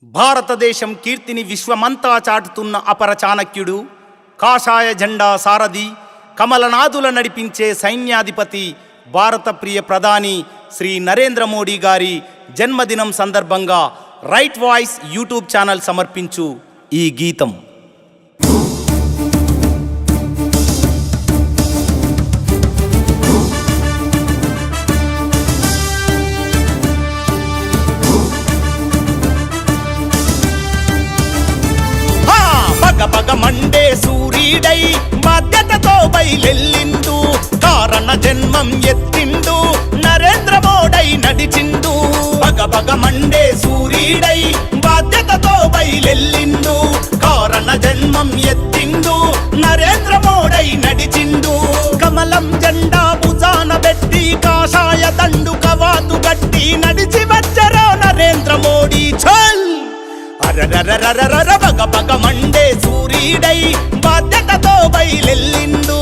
భారతదేశం కీర్తిని విశ్వమంతా చాటుతున్న అపర చాణక్యుడు, కాషాయ జెండా సారథి, కమలనాథుల నడిపించే సైన్యాధిపతి, భారత ప్రియ ప్రధాని శ్రీ నరేంద్ర మోడీ గారి జన్మదినం సందర్భంగా రైట్ వాయిస్ యూట్యూబ్ ఛానల్ సమర్పించు ఈ గీతం. పగ మండే సూర్యుడై బాధ్యతతో బయలెల్లిండు, కారణ జన్మం ఎత్తిండు, నరేంద్ర మోడీ నడిచిండు. పగ మండే సూర్యుడై బాధ్యతతో బయలెల్లిండు, కారణ జన్మం ఎత్తిండు, నరేంద్ర మోడీ నడిచిండు. కమలం జెండా భుజాన పెట్టి, కాషాయ దండు కవాతు గట్టి, నడిచి వచ్చరో నరేంద్ర మోడీ. చల్ పగ మండే సూర్యుడై బాధ్యతతో బయలెల్లిండు,